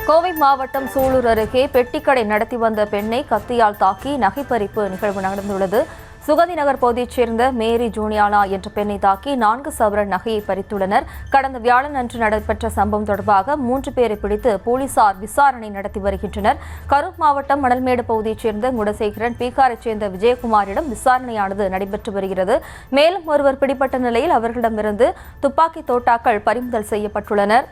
கோவை மாவட்டம் சூலூர் அருகே பெட்டிக்கடை நடத்தி வந்த பெண்ணை கத்தியால் தாக்கி நகைப்பறிப்பு நிகழ்வு நடந்துள்ளது. சுகதி நகர் பகுதியைச் சேர்ந்த மேரி ஜூனியானா என்ற பெண்ணை தாக்கி 4 சவரன் நகையை பறித்துள்ளனர். கடந்த வியாழன் அன்று நடைபெற்ற சம்பவம் தொடர்பாக 3 பேரை பிடித்து போலீசார் விசாரணை நடத்தி வருகின்றனர். கரூர் மாவட்டம் மணல்மேடு பகுதியைச் சேர்ந்த குணசேகரன், பீகாரைச் சேர்ந்த விஜயகுமாரிடம் விசாரணையானது நடைபெற்று வருகிறது. மேலும் ஒருவர் பிடிப்பட்ட நிலையில் அவர்களிடமிருந்து துப்பாக்கி தோட்டாக்கள் பறிமுதல் செய்யப்பட்டுள்ளனர்.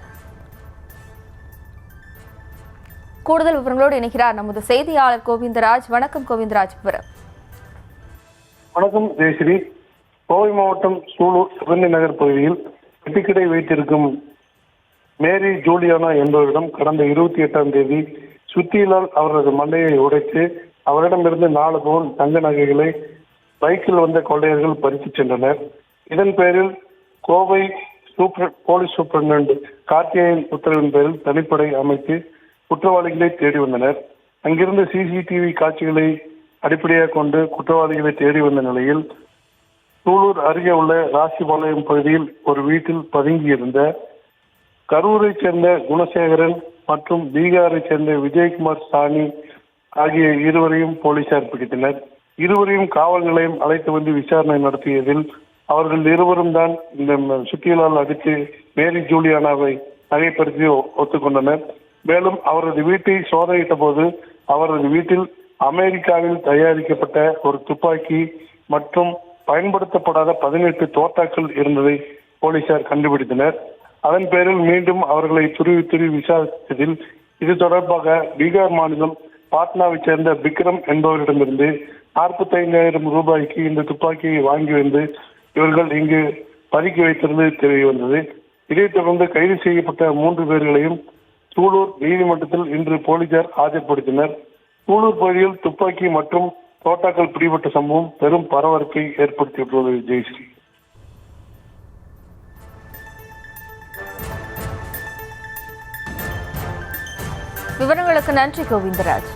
கூடுதல் விவரங்களோடு இணைகிறார் நமது செய்தியாளர் கோவிந்தராஜ். வணக்கம் கோவிந்தராஜ். வணக்கம் ஜெயஸ்ரீ. கோவை மாவட்டம் சூலூர் சுகந்தி நகர் பகுதியில் பெட்டிக்கடை வைத்திருக்கும் மேரி ஜூலியானா என்பவரிடம் கடந்த 28ஆம் தேதி சுத்தியிலால் அவரது மண்டையை உடைத்து அவரிடமிருந்து 4 பவுன் தங்க நகைகளை பைக்கில் வந்த கொள்ளையர்கள் பறித்து சென்றனர். இதன் பேரில் கோவை போலீஸ் சூப்பரண்ட் கார்த்திகேயன் உத்தரவின் பேரில் தனிப்படை அமைத்து குற்றவாளிகளை தேடி வந்தனர். அங்கிருந்து சிசிடிவி காட்சிகளை அடிப்படையாக கொண்டு குற்றவாளிகளை தேடி வந்த நிலையில் சூலூர் அருகே உள்ள ராசிபாளையம் பகுதியில் ஒரு வீட்டில் பதுங்கியிருந்த கரூரைச் சேர்ந்த குணசேகரன் மற்றும் பீகாரைச் சேர்ந்த விஜயகுமார் சாணி ஆகிய இருவரையும் போலீசார் பிடித்தனர். இருவரையும் காவல் நிலையம் அழைத்து வந்து விசாரணை நடத்தியதில் அவர்கள் இருவரும் தான் இந்த சுத்தியலால் அடித்து மேரி ஜூலியானாவை நகைப்படுத்தி ஒத்துக்கொண்டனர். மேலும் அவரது வீட்டை சோதனையிட்ட போது அவரது வீட்டில் அமெரிக்காவில் தயாரிக்கப்பட்ட ஒரு துப்பாக்கி மற்றும் பயன்படுத்தப்படாத 18 தோட்டாக்கள் இருந்ததை போலீசார் கண்டுபிடித்தனர். அதன் பேரில் மீண்டும் அவர்களை துருவி விசாரித்ததில் இது தொடர்பாக பீகார் மாநிலம் பாட்னாவைச் சேர்ந்த விக்ரம் என்பவரிடமிருந்து 45,000 ரூபாய்க்கு இந்த துப்பாக்கியை வாங்கி வந்து இவர்கள் இங்கு பதுக்கி வைத்திருந்தது தெரிய வந்தது. இதைத் தொடர்ந்து கைது செய்யப்பட்ட 3 பேர்களையும் சூலூர் நீதிமன்றத்தில் இன்று போலீசார் ஆஜர்படுத்தினர். சூலூர் பகுதியில் துப்பாக்கி மற்றும் தோட்டாக்கள் பிடிபட்ட சம்பவம் பெரும் பரபரப்பை ஏற்படுத்தியுள்ளது. ஜெயஸ்ரீ. விவரங்களுக்கு நன்றி கோவிந்தராஜ்.